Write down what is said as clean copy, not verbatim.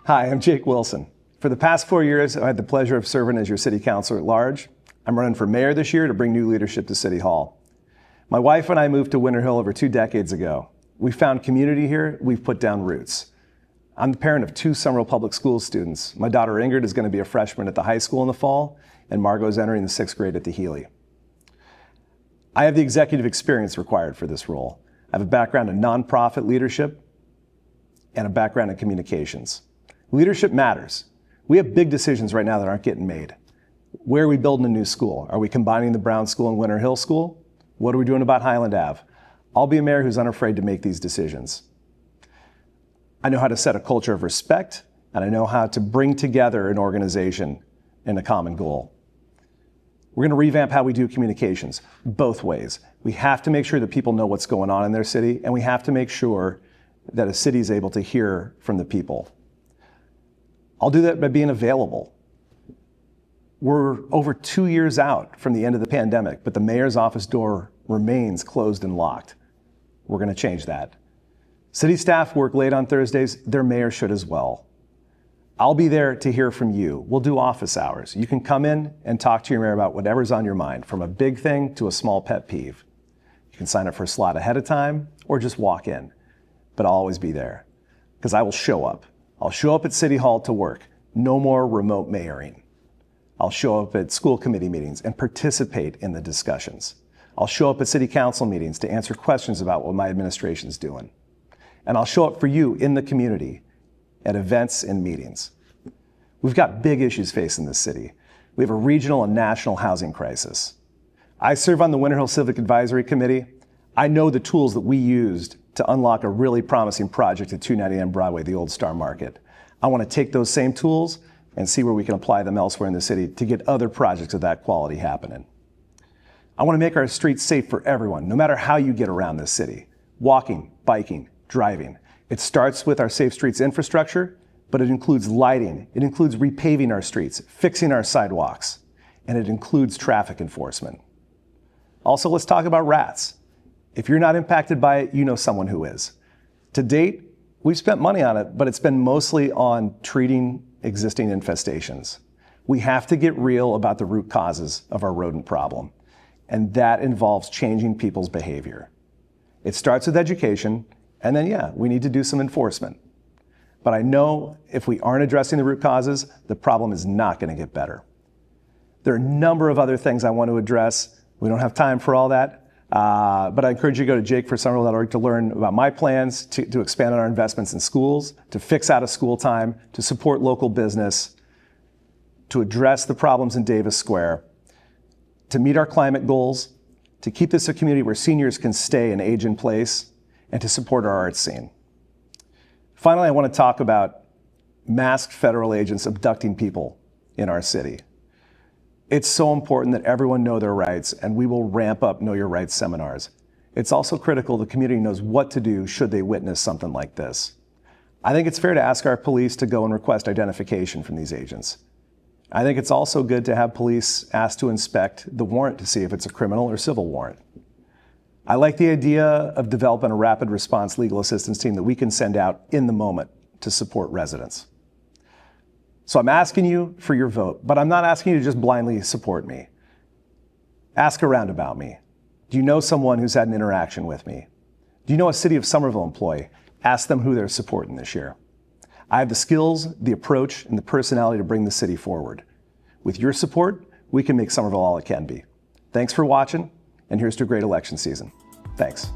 Hi, I'm Jake Wilson. For the past 4 years, I've had the pleasure of serving as your city councilor at large. I'm running for mayor this year to bring new leadership to City Hall. My wife and I moved to Winter Hill over 2 decades ago. We found community here, we've put down roots. I'm the parent of 2 Somerville Public Schools students. My daughter Ingrid is going to be a freshman at the high school in the fall, and Margot is entering the 6th grade at the Healy. I have the executive experience required for this role. I have a background in nonprofit leadership and a background in communications. Leadership matters. We have big decisions right now that aren't getting made. Where are we building a new school? Are we combining the Brown School and Winter Hill School? What are we doing about Highland Ave? I'll be a mayor who's unafraid to make these decisions. I know how to set a culture of respect, and I know how to bring together an organization in a common goal. We're going to revamp how we do communications, both ways. We have to make sure that people know what's going on in their city, and we have to make sure that a city is able to hear from the people. I'll do that by being available. We're over 2 years out from the end of the pandemic, but the mayor's office door remains closed and locked. We're going to change that. City staff work late on Thursdays. Their mayor should as well. I'll be there to hear from you. We'll do office hours. You can come in and talk to your mayor about whatever's on your mind, from a big thing to a small pet peeve. You can sign up for a slot ahead of time or just walk in, but I'll always be there because I will show up. I'll show up at City Hall to work. No more remote mayoring. I'll show up at school committee meetings and participate in the discussions. I'll show up at city council meetings to answer questions about what my administration's doing. And I'll show up for you in the community at events and meetings. We've got big issues facing this city. We have a regional and national housing crisis. I serve on the Winter Hill Civic Advisory Committee. I know the tools that we used to unlock a really promising project at 299 Broadway, the old Star Market. I want to take those same tools and see where we can apply them elsewhere in the city to get other projects of that quality happening. I want to make our streets safe for everyone, no matter how you get around this city. Walking, biking, driving. It starts with our safe streets infrastructure, but it includes lighting. It includes repaving our streets, fixing our sidewalks, and it includes traffic enforcement. Also, let's talk about rats. If you're not impacted by it, you know someone who is. To date, we've spent money on it, but it's been mostly on treating existing infestations. We have to get real about the root causes of our rodent problem, and that involves changing people's behavior. It starts with education, and then, yeah, we need to do some enforcement. But I know if we aren't addressing the root causes, the problem is not going to get better. There are a number of other things I want to address. We don't have time for all that, but I encourage you to go to jakeforsomerville.org to learn about my plans to expand on our investments in schools, to fix out of school time, to support local business, to address the problems in Davis Square, to meet our climate goals, to keep this a community where seniors can stay and age in place, and to support our arts scene. Finally, I want to talk about masked federal agents abducting people in our city. It's so important that everyone know their rights, and we will ramp up Know Your Rights seminars. It's also critical the community knows what to do should they witness something like this. I think it's fair to ask our police to go and request identification from these agents. I think it's also good to have police asked to inspect the warrant to see if it's a criminal or civil warrant. I like the idea of developing a rapid response legal assistance team that we can send out in the moment to support residents. So I'm asking you for your vote, but I'm not asking you to just blindly support me. Ask around about me. Do you know someone who's had an interaction with me? Do you know a City of Somerville employee? Ask them who they're supporting this year. I have the skills, the approach, and the personality to bring the city forward. With your support, we can make Somerville all it can be. Thanks for watching, and here's to a great election season. Thanks.